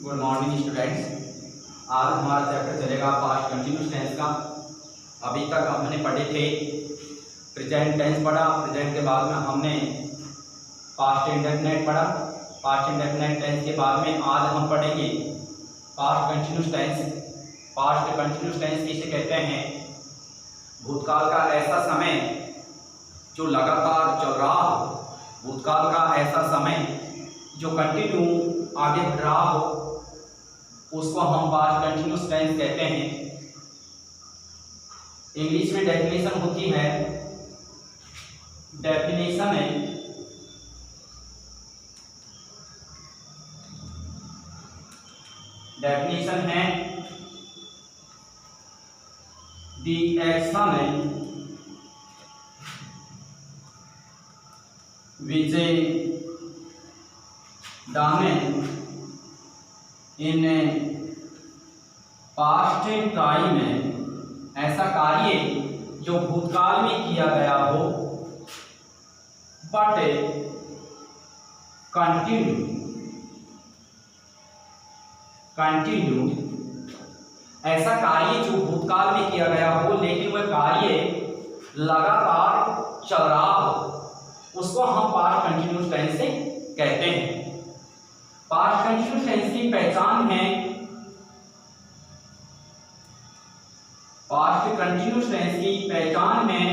Good morning students. आज हमारा chapter चलेगा पास्ट कंटिन्यूस टेंस का। अभी तक हमने पढ़े थे प्रेजेंट टेंस पढ़ा, प्रेजेंट के बाद में हमने पास्ट इंडेफिनिट पढ़ा, पास्ट इंडेफिनिट टेंस के बाद में आज हम पढ़ेंगे past continuous tense. Past continuous tense किसे कहते हैं? भूतकाल का ऐसा समय जो लगातार चल रहा हो, भूतकाल का ऐसा समय जो कंटिन्यू आगे बढ़ रहा हो, उसको हम पास्ट कंटिन्यूस टेंस कहते हैं। इंग्लिश में डेफिनेशन होती है, डेफिनेशन है the action which done in past time, ऐसा कार्य जो भूतकाल में किया गया हो बट कंटिन्यू ऐसा कार्य जो भूतकाल में किया गया हो लेकिन वह कार्य लगातार चल रहा हो, उसको हम पास्ट कंटिन्यूस टेंस से कहते हैं। पास्ट कंटिन्यूस टेंस की पहचान है, पास्ट कंटिन्यूस टेंस की पहचान है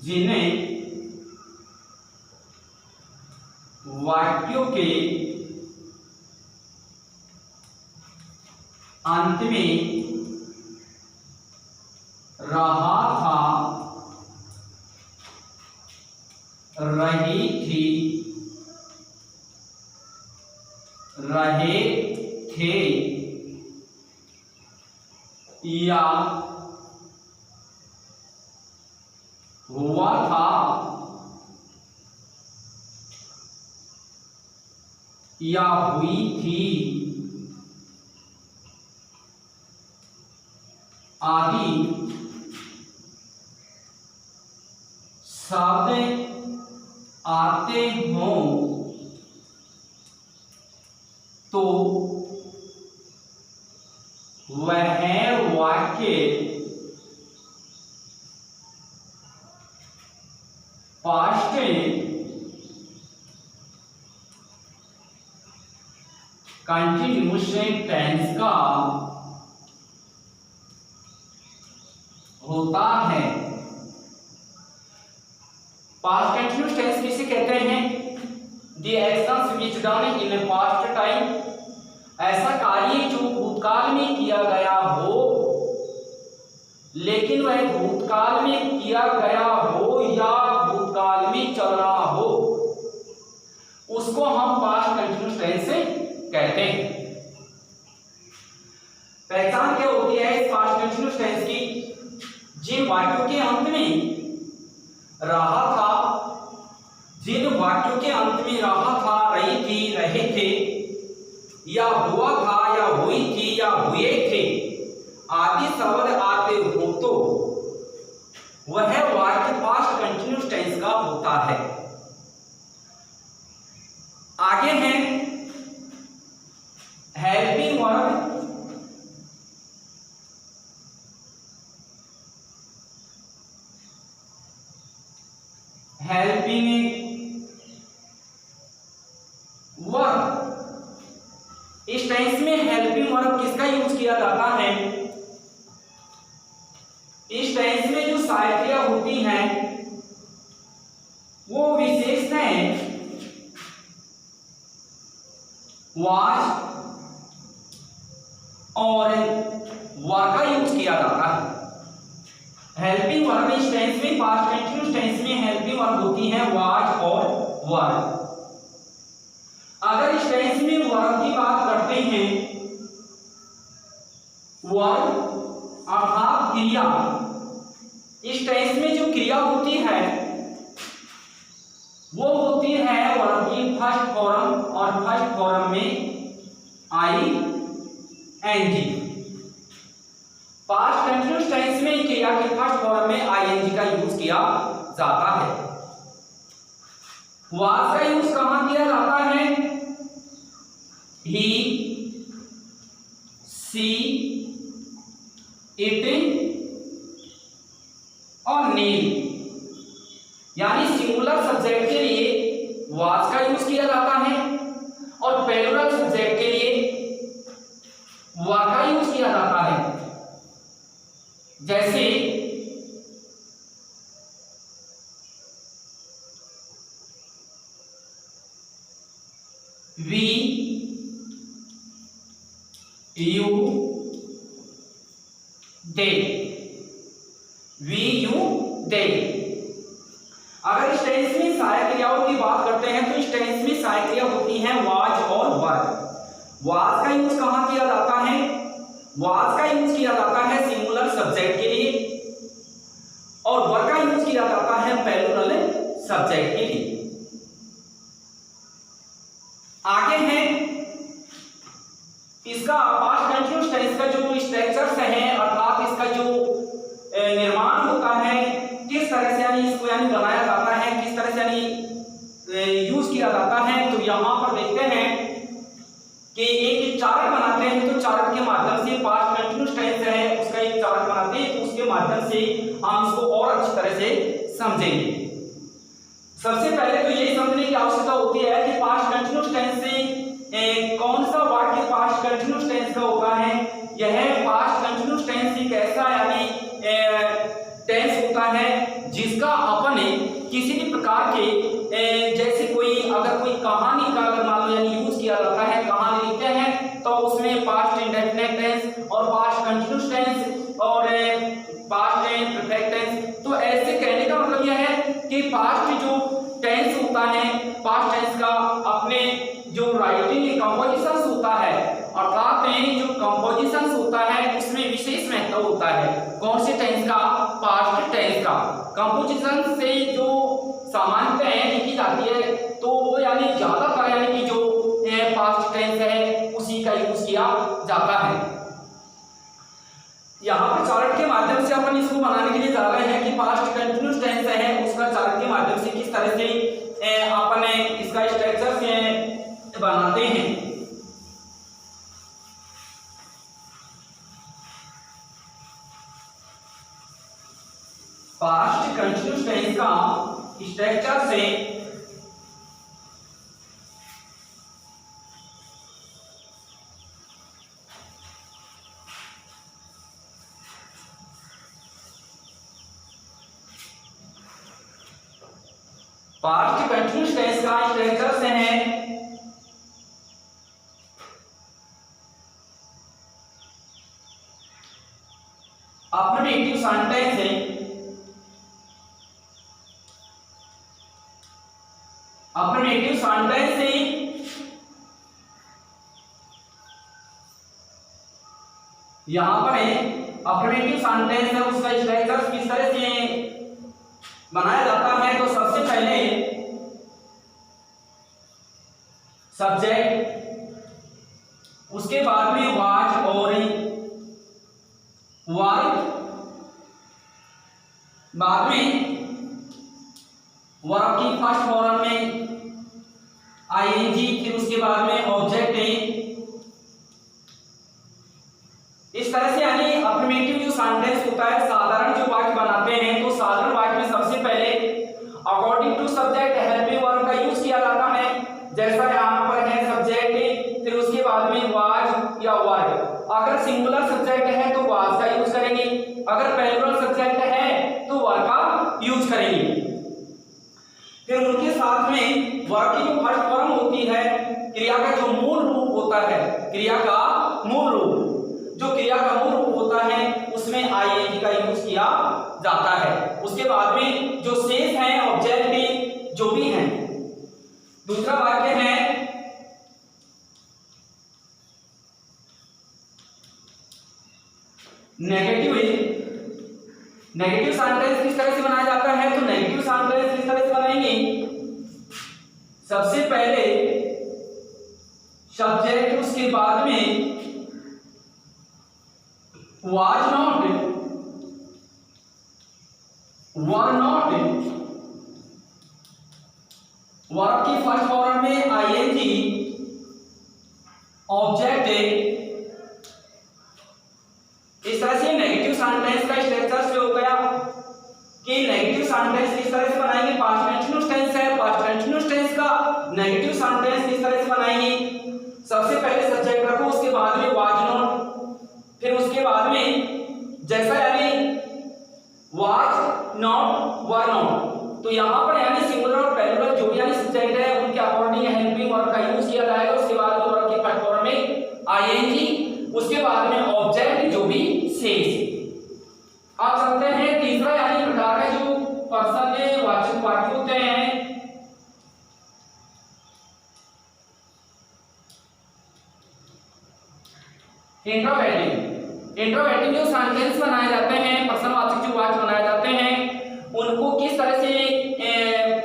जिन्हें वाक्यों के अंत में रहा था, रही थी, रहे थे या हुआ था या हुई थी आदि शब्द आते हों तो वह वाक्य पास्ट कंटिन्यूस टेंस का होता है। पास्ट कंटिन्यूस टेंस किसे कहते हैं? The actions which done in past time, ऐसा कार्य जो भूतकाल में किया गया हो लेकिन वह भूतकाल में किया गया हो या भूतकाल में चल रहा हो, उसको हम पास्ट कंटिन्यूस टेंस से कहते हैं। पहचान क्या होती है इस पास्ट कंटिन्यूस टेंस की? जिन वाक्यों के अंत में रहा था, जिन वाक्यों के अंत में रहा था, रही थी, रहे थे या हुआ था या हुई थी या हुए थे आदि शब्द आते हो तो वह वाक्य पास्ट कंटिन्यूस टेंस का होता है। आगे है हेल्पिंग वर्ब। हेल्पिंग वर्ब, इस टेंस में हेल्पिंग वर्ब किसका यूज किया जाता है? इस टेंस में जो सहायिका होती हैं वो विशेषताएं वाज और वर का यूज किया जाता है। हेल्पिंग वर्ब इस टेंस में, पास्ट कंटिन्यूस टेंस में हेल्पिंग वर्ब होती है वाज और वर। अगर इस टेंस में वर्ब की बात करते हैं, वर्ब अर्थात क्रिया, इस टेंस में जो क्रिया होती है वो होती है वर्ब की फर्स्ट फॉर्म, और फर्स्ट फॉर्म में I N G. Past continuous tense में क्रिया की फर्स्ट फॉर्म में आई एन जी का यूज किया जाता है। वाज का यूज कहां किया जाता है? ही, सी, इट और नील। यानी सिंगुलर सब्जेक्ट के लिए वाज का यूज किया जाता है और प्लूरल सब्जेक्ट के लिए वर का यूज किया जाता है। जैसे we, you, they, we, you, they. अगर इस टेंस में सहायक क्रियाओं की बात करते हैं तो इस टेंस में सहायक क्रिया होती है वाज और वर। वाज का यूज कहां किया जाता है? वाज का यूज किया जाता है सिंगुलर सब्जेक्ट के लिए और वर का यूज किया जाता है प्लूरल सब्जेक्ट के लिए। आगे है इसका पास्ट कंटीन्यूअस टेंस का जो स्ट्रक्चर्स है अर्थात इसका जो निर्माण होता है किस तरह से यानी इसको यानी बनाया जाता है, किस तरह से यानी यूज किया जाता है। तो यहां पर देखते हैं कि एक चार्ट बनाते हैं तो चार्ट के माध्यम से पास्ट कंटीन्यूअस टेंस है उसका एक चार्ट बनाते हैं तो उसके माध्यम से हम इसको और अच्छी तरह से समझेंगे। सबसे पहले तो यही समझने की आवश्यकता होती है कि पास्ट कंटीन्यूअस टेंस से कौन सा वाक्य पास्ट कंटीन्यूअस टेंस का होता है। यह पास्ट कंटीन्यूअस टेंस एक ऐसा यानी टेंस होता है जिसका अपन किसी भी प्रकार के जैसे कोई अगर कोई कहानी का अगर मान लो यानी यूज किया जाता है, कहानी लिखते हैं तो उसमें पास्ट इंडेफिनिट टेंस और पास्ट कंटीन्यूअस टेंस और पास्ट परफेक्ट टेंस। तो ऐसे कहने का मतलब यह है कि पास्ट जो टेंस होता है पास्ट टेंस का अपने जो राइटिंग कंपोजिशंस होता है अर्थात जो कंपोजिशंस होता है उसमें विशेष महत्व होता है। कौन से टेंस का? पास्ट टेंस का। कंपोजिशन से जो सामान्यतः लिखी जाती है तो वो यानी ज्यादातर यानी कि जो पास्ट टेंस है उसी का यूज किया जाता है। यहाँ पर चार्ट के माध्यम से अपन इसको बनाने के लिए जा रहे हैं कि पास्ट कंटीन्यूअस टेंस है उसका चार्ट के माध्यम से किस तरह से अपन इसका स्ट्रक्चर से बनाते हैं। पास्ट कंटीन्यूअस टेंस का स्ट्रक्चर से पास्ट कंटीन्यूअस टेंस का स्ट्रक्चर से है अफर्मेटिव सेंटेंस है। अफर्मेटिव सेंटेंस से यहां पर है अफर्मेटिव सेंटेंस है उसका स्ट्रक्चर किस तरह से बनाया जाता है। तो सबसे पहले सब्जेक्ट, उसके बाद में वाज और वर, बाद में वर्ब की फर्स्ट फॉर्म में आईएनजी, फिर उसके बाद में ऑब्जेक्ट है। इस तरह से यानी अफर्मेटिव जो सेंटेंस होता है साधारण जो वाक्य बनाते हैं तो साधारण वाक्य में सबसे पहले according to subject helping verb का यूज किया जाता है। जैसा यहाँ पर है सब्जेक्ट, फिर उसके बाद में वाज या वर्ब। अगर सिंगुलर सब्जेक्ट है तो वाज का यूज करेंगे, अगर प्लूरल सब्जेक्ट है तो वर्ब का यूज करेंगे। फिर उनके साथ में वर्ब की जो फर्स्ट फॉर्म होती है क्रिया का जो मूल रूप होता है, क्रिया का मूल रूप जो क्रिया का मूल रूप होता है उसमें आईएनजी का यूज किया जाता है। उसके बाद में जो शेष हैं ऑब्जेक्ट जो भी हैं। दूसरा वाक्य है नेगेटिव। नेगेटिव सेंटेंस किस तरह से बनाया जाता है? तो नेगेटिव सेंटेंस किस तरह से बनाएंगे? सबसे पहले सब्जेक्ट, उसके बाद में was not, were not, verb की फर्स्ट फॉर्म में आईएनजी, ऑब्जेक्ट है। इस तरह से नेगेटिव सेंटेंस का स्ट्रक्चर से हो गया कि नेगेटिव सेंटेंस किस तरह से बनाएंगे, पास्ट कंटीन्यूअस टेंस है, पास्ट कंटीन्यूअस टेंस का नेगेटिव सेंटेंस किस तरह से बनाएंगे, सबसे पहले सब्जेक्ट रखो, उसके बाद में वाज नॉट, फिर उसके बाद में जैसा यानी वाज नॉट वर नॉट, तो यहाँ पर यानी सिंगुलर और प्लूरल जो भी यानी सब्जेक्ट है उनके अकॉर्डिंग हेल्पिंग वर्ब का यूज किया जाएगा। उसके बाद में वर्ब के फर्स्ट फॉर्म में आईएनजी, उसके बाद में ऑब्जेक्ट जो भी शेष। आप समझते हैं तीसरा यानी प्रकार है जो पर्सन के वाचक वाक्य होते हैं, इंट्रोगेटिव। इंट्रोगेटिव जो सेंटेंस बनाए जाते हैं, पर्सनवाचक जो वाक्य बनाए जाते हैं, उनको किस तरह से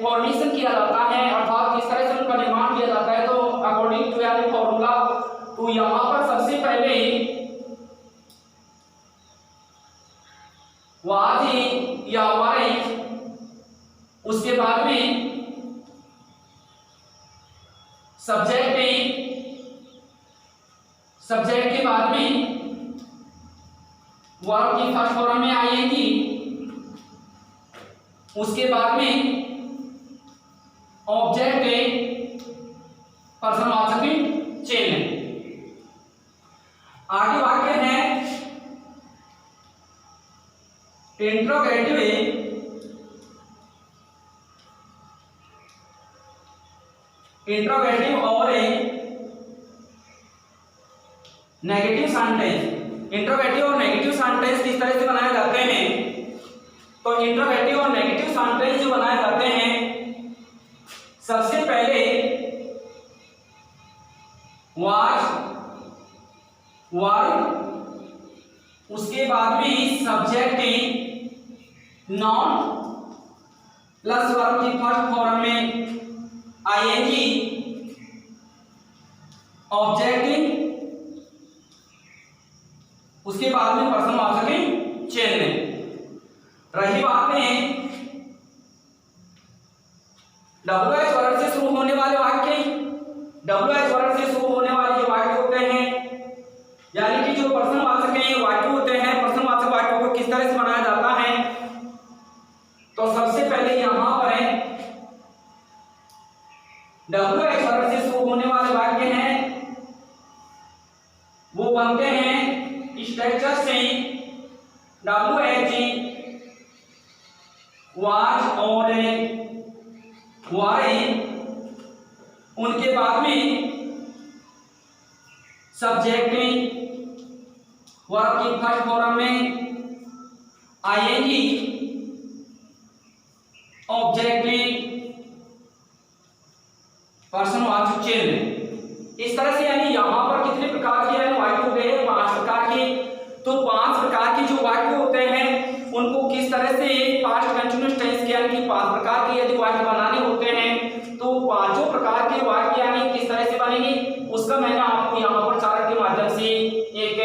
फॉर्मेशन किया जाता है, अर्थात किस तरह से उनका निर्माण किया जाता है, तो अकॉर्डिंग टू यानी फॉर्मूला, तो यहाँ पर सबसे पहले वाज या वाज, उसके बाद में सब्जेक्ट, सब्जेक्ट के बाद में वर्ब की फर्स्ट फॉर्म में आईएनजी, उसके बाद में ऑब्जेक्ट पर्सनवाचक चेन है। आगे वाक्य है इंट्रोगेटिव, इंट्रोगेटिव और नेगेटिव सेंटेंस। इंट्रोगेटिव और नेगेटिव सेंटेंस किस तरह से बनाए जाते हैं, तो इंट्रोगेटिव और नेगेटिव सेंटेंस जो बनाए जाते हैं, सबसे पहले वाज वर्ब, उसके बाद में सब्जेक्ट नॉट प्लस वर्ब की फर्स्ट फॉर्म में आईएनजी, ऑब्जेक्ट, उसके बाद में पर्सनवाचक चेन में। रही बात में WH वर्ड से शुरू होने वाले वाक्य, WH वर्ड से शुरू होने वाले जो वाक्य होते हैं, यानी कि जो पर्सनवाचक वाक्य होते हैं, पर्सनवाचक वाक्यों को किस तरह से बनाया जाता है, तो सबसे पहले यहां पर है WH वर्ड से शुरू होने वाले वाक्य हैं, वो बनते हैं स्ट्रक्चर से WH वाज और वाई, उनके बाद में सब्जेक्ट वर्ब की फर्स्ट फॉर्म में आईएनजी, ऑब्जेक्ट पर्सनवाचक चेन। इस तरह से यानी यहां पर कितने प्रकार के यानी वाक्य होते हैं, 5 प्रकार के। तो 5 प्रकार के जो वाक्य होते हैं उनको किस तरह से पास्ट कंटीन्यूअस टेंस के यानी कि 5 प्रकार के यदि वाक्य बनाने होते हैं, तो पांचों प्रकार के वाक्य यानी किस तरह से बनेंगे, उसका मैंने आपको यहाँ पर चार्ट के माध्यम से एक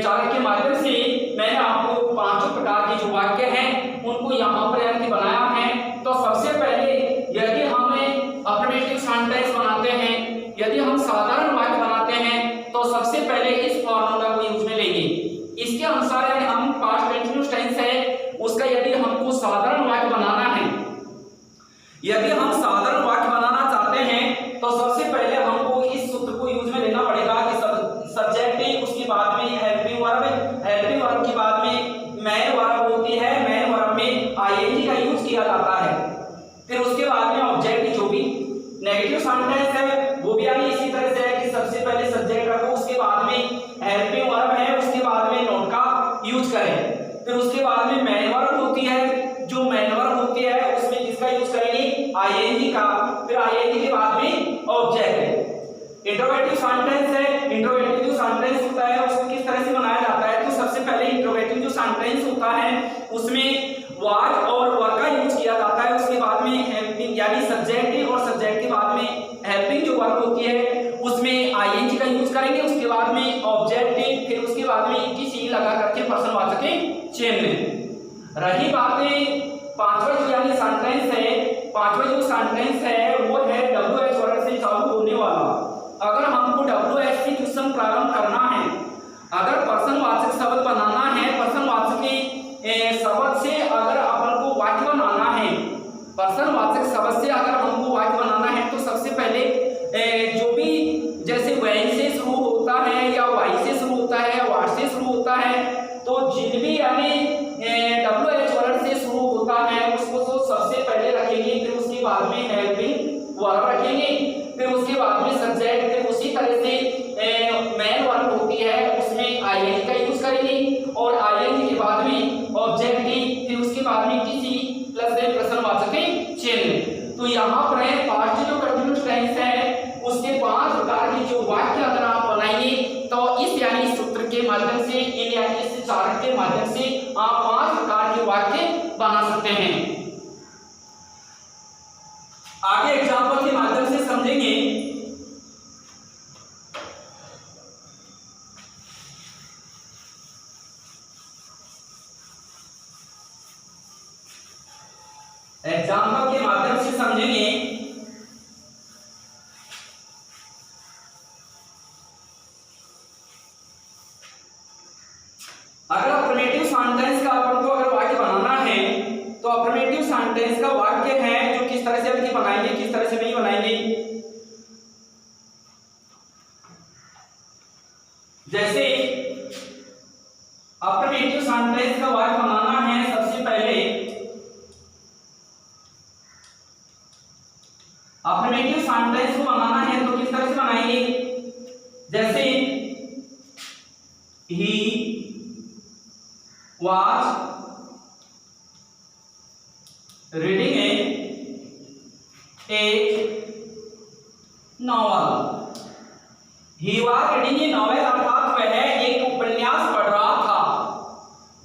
चार्ट के माध्यम से मैंने आपको 5 प्रकार के जो वाक्य हैं उनको यहाँ पर यानी कि बनाया है। तो सबसे पहले यदि हमें अफर्मेटिव सेंटेंस बनाते हैं, यदि हम साधारण वाक्य बनाते हैं, तो सबसे पहले इस फॉर्मूला को यूज में लेंगे। इसके अनुसार यदि हम पास्ट कंटीन्यूअस टेंस है उसका यदि हमको साधारण वाक्य बनाना है, यदि हम साधारण वाक्य बनाना चाहते हैं, तो सबसे पहले हमको इस सूत्र को यूज में लेना पड़ेगा कि सब्जेक्ट है, उसके बाद में हेल्पिंग वर्ब, हेल्पिंग वर्ब के बाद में मेन वर्ब होती है, मेन वर्ब में आईएनजी का यूज किया जाता है, फिर उसके बाद में ऑब्जेक्ट जो भी नेगेटिव सेंटेंस है वो भी यानी इसी तरह से है कि सबसे पहले सब्जेक्ट रखो, उसके बाद में हेल्पिंग वर्ब है, उसके बाद में नोट का यूज करें, फिर उसके बाद में मेन वर्ब होती है, जो मेन वर्ब होती है उसमें किसका यूज करेंगे, आईएनजी का, फिर आईएनजी के बाद में ऑब्जेक्ट। इंट्रोगेटिव सेंटेंस है, इंट्रोगेटिव जो सेंटेंस होता है उसको किस तरह से बनाया जाता है, तो सबसे पहले इंट्रोगेटिव जो सेंटेंस होता है उसमें वाज और वर का यूज किया जाता है, उसके बाद में हेल्पिंग यानी सब्जेक्ट और सब्जेक्ट के बाद में हेल्पिंग जो वर्ब होती है उसमें आईएनजी का यूज करेंगे, उसके बाद में ऑब्जेक्ट, फिर उसके बाद में ईटीसी लगा करके पर्सनवाचक चेन में। रही बातें पांचवा जो यानी सेंटेंस है, पांचवा जो सेंटेंस है वो है WH वर्ड से चालू होने वाला। अगर हमको WH रखेंगे। फिर उसके बाद में सब्जेक्ट, फिर उसी तरह से मेन वर्ब होती है उसमें आईएनजी का यूज करेंगे और आईएनजी के बाद में ऑब्जेक्टिव, फिर उसके बाद में किसी प्लस प्रश्नवाचक के चिन्ह। तो यहाँ पर है पास्ट जो कंटीन्यूअस टेंस है उसके 5 प्रकार के जो वाक्य अगर आप बनाएंगे तो इस यानी सूत्र के माध्यम से, इन यानी इस चार्ट के माध्यम से आप 5 प्रकार के वाक्य बना सकते हैं। आगे एग्जाम्पल के माध्यम से समझेंगे। एग्जाम्पल के माध्यम से समझेंगे। अगर अफर्मेटिव सेंटेंस का अपन को अगर वाक्य बनाना है तो अफर्मेटिव सेंटेंस का वाक्य है जो किस तरह से अपन बनाएंगे, किस तरह से नहीं बनाएंगे। जैसे अफर्मेटिव सेंटेंस का वाक्य बनाना है, सबसे पहले अफर्मेटिव सेंटेंस को बनाना है तो किस तरह से बनाएंगे। जैसे ही was reading a novel. He was reading a novel अर्थात वह एक उपन्यास पढ़ रहा था,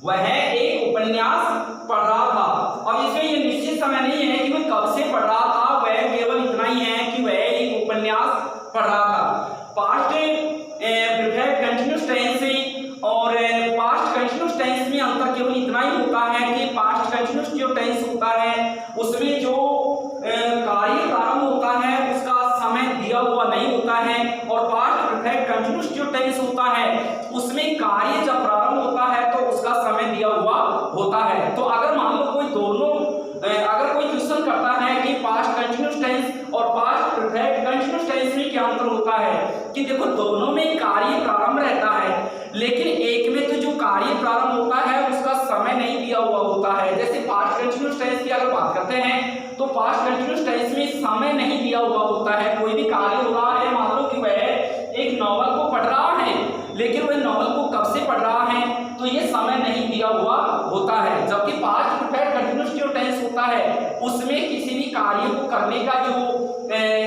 वह एक उपन्यास पढ़ रहा था। अब इसमें ये निश्चित समय नहीं है कि वह कब से पढ़ रहा था, वह केवल इतना ही है कि वह एक उपन्यास पढ़ रहा था। पास्ट परफेक्ट कंटीन्यूअस टेंस और पास्ट कंटीन्यूअस टेंस में अंतर केवल इतना ही होता है कि पास्ट कंटीन्यूअस जो टेंस होता है उसमें जो कार्य प्रारंभ होता है उसका समय दिया हुआ नहीं होता है, और पास्ट परफेक्ट कंटीन्यूअस जो टेंस होता है उसमें कार्य जब प्रारंभ होता है तो उसका समय दिया हुआ होता है। तो अगर मान लो कोई दोनों अगर कोई क्वेश्चन करता है कि पास्ट कंटीन्यूअस टेंस और पास्ट परफेक्ट कंटीन्यूअस टेंस में क्या अंतर होता है, कि देखो दोनों में कार्य प्रारंभ रहता है लेकिन एक में तो जो कार्य प्रारंभ होता है उसका समय नहीं दिया हुआ होता है। जैसे पास्ट कंटीन्यूअस टेंस की अगर बात करते हैं तो पास्ट कंटीन्यूअस टेंस में समय नहीं दिया हुआ होता है। कोई भी कार्य हो रहा है, मान लो कि वह एक नॉवल को पढ़ रहा है लेकिन वह नॉवल को कब से पढ़ रहा है तो ये समय नहीं दिया हुआ होता है। जबकि पास्ट परफेक्ट कंटीन्यूअस जो टेंस होता है उसमें किसी भी कार्य को करने का जो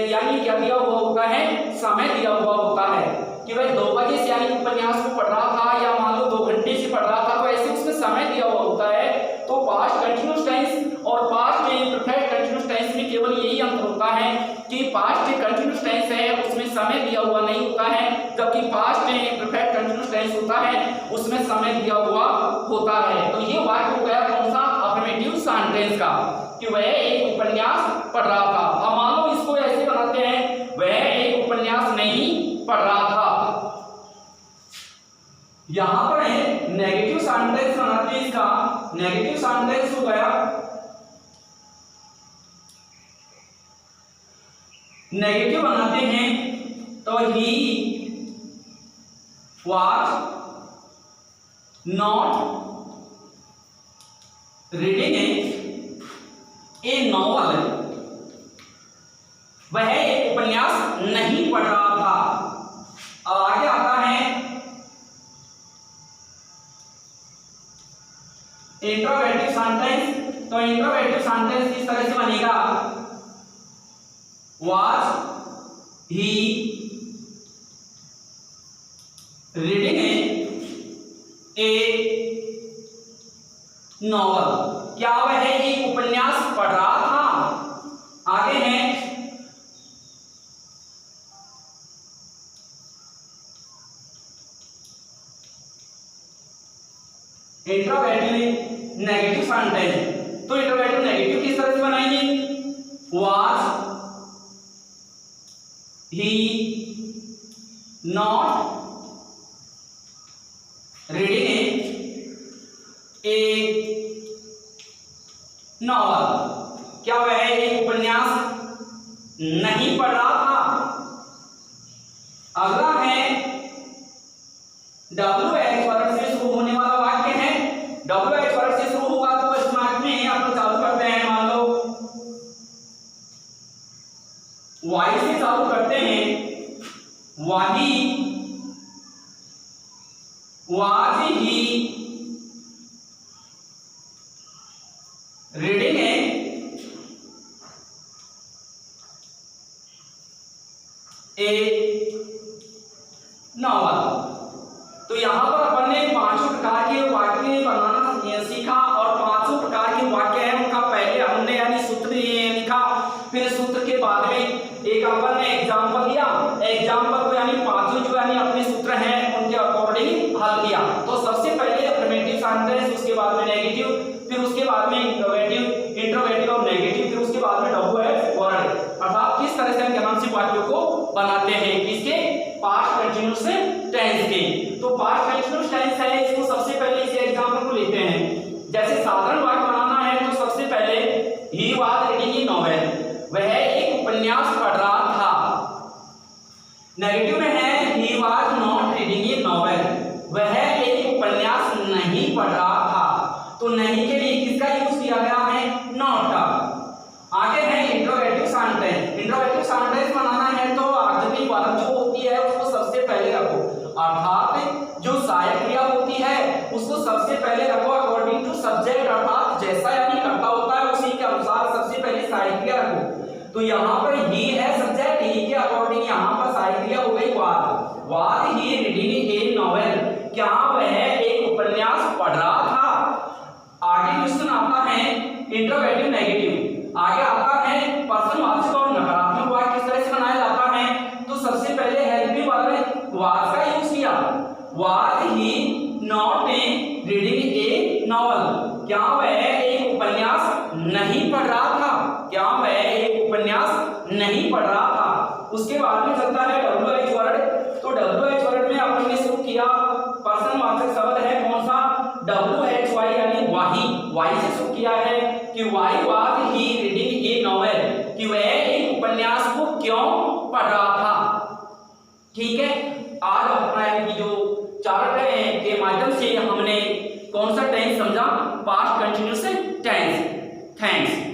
यानी क्या दिया हुआ होता है, समय दिया हुआ होता है कि वह 2 बजे से यानी उपन्यास को पढ़ रहा था या मान लो 2 घंटे से पढ़ रहा था, तो ऐसे उसमें समय दिया हुआ होता है। तो पास्ट कंटीन्यूअस टेंस और पास्ट परफेक्ट कंटीन्यूअस टेंस में केवल यही अंतर होता है कि पास्ट कंटीन्यूअस टेंस है उसमें समय दिया हुआ नहीं होता है, जबकि पास्ट परफेक्ट कंटीन्यूअस टेंस होता है उसमें समय दिया हुआ होता है। तो ये वाक्य हो गया कौन सा, अफर्मेटिव सेंटेंस का, कि वह एक उपन्यास पढ़ रहा था। अब मान लो इसको ऐसे बनाते हैं, वह एक उपन्यास नहीं पढ़ रहा था। यहां पर है नेगेटिव सेंटेंस बनाते हैं, इसका नेगेटिव सेंटेंस हो गया, नेगेटिव बनाते हैं तो ही was not reading a novel, वह एक उपन्यास नहीं पढ़ रहा था। अब आगे आता है इंट्रोगेटिव सेंटेंस। तो इंट्रोगेटिव सेंटेंस इस तरह से बनेगा, was he reading a novel, क्या वह एक उपन्यास पढ़ रहा था। आगे है इंट्रोगेटिव नेगेटिव सेंटेंस। तो इंट्रोगेटिव नेगेटिव किस तरह से बनाएंगे, was he not reading a novel, क्या वह एक उपन्यास नहीं पढ़ रहा था। अगला है WH वर्ड से शुरू होने वाला वाक्य है। WH वर्ड से शुरू होगा तो इस वाक्य में आप चालू करते हैं, मान लो वाई से चालू करते हैं, वही वाज ही रीडिंग है ए नॉवल। तो यहां पर अपन ने पांचों प्रकार के वाक्य बनाना सीखा और पांचों प्रकार के वाक्य हैं उनका पहले हमने यानी सूत्र लिखा, फिर सूत्र के बाद में एक अपन ने एग्जांपल दिया, एग्जांपल को यानी पांचों जो यानी अपने सूत्र हैं उनके अकॉर्डिंग हल किया। तो सबसे पहले अफर्मेटिव सेंटेंस, उसके बाद में नेगेटिव, फिर उसके बाद में इंट्रोगेटिव और नेगेटिव, फिर उसके बाद में डब्ल्यू वर्ड, अर्थात किस तरह से हम क्या नाम से वाक्यों को बनाते हैं, किसके पास्ट कंटीन्यूअस टेंस के। तो पास्ट कंटीन्यूअस टेंस है, इसको सबसे पहले इस एग्जांपल को लेते हैं। जैसे साधारण वाक्य बनाना है तो सबसे पहले he was reading A novel, वह एक उपन्यास पढ़ रहा था। नेगेटिव में है he was not reading A novel, वह एक उपन्यास नहीं पढ़ रहा था। तो नहीं के लिए किसका यूज किया गया है, नॉट का। आगे है इंट्रोगेटिव सेंटेंस। इंट्रोगेटिव सेंटेंस बनाना है तो ऑब्जेक्टिव वर्ब जो होती है उसको सबसे पहले रखो, अर्थात जो सहायक क्रिया होती है उसको सबसे पहले रखो अकॉर्डिंग टू सब्जेक्ट, अर्थात जैसा यानी करता होता है उसी के अनुसार सबसे पहले सहायक क्रिया रखो। तो यहाँ पर ही है सब्जेक्ट, ही के अकॉर्डिंग यहाँ पर सहायक क्रिया हो गई was. Was he reading A novel, क्या वह एक उपन्यास पढ़ रहा था। आगे क्वेश्चन आता है इंट्रोगेटिव नेगेटिव। आगे आता है प्रश्नवाचक और नकारात्मक वाक्य किस तरह से बनाया जाता है। तो सबसे पहले हेल्पिंग वर्ब में वाज का यूज किया, was he not reading A novel, क्या वह एक उपन्यास नहीं पढ़ रहा था, क्या वह एक उपन्यास नहीं पढ़ रहा था। उसके बाद में चलता है डब्ल्यूएच वर्ड। तो डब्ल्यूएच वर्ड में अपन ने शुरू किया, प्रश्नवाचक शब्द है कौन सा, WHY यानी वाही, वाही से शुरू किया है कि why was he reading A novel, कि वह एक उपन्यास को क्यों पढ़ रहा था। ठीक है, आज अपना जो चार्ट के माध्यम से हमने कौन सा टेंस समझा, पास्ट कंटिन्यूअस टेंस। थैंक्स।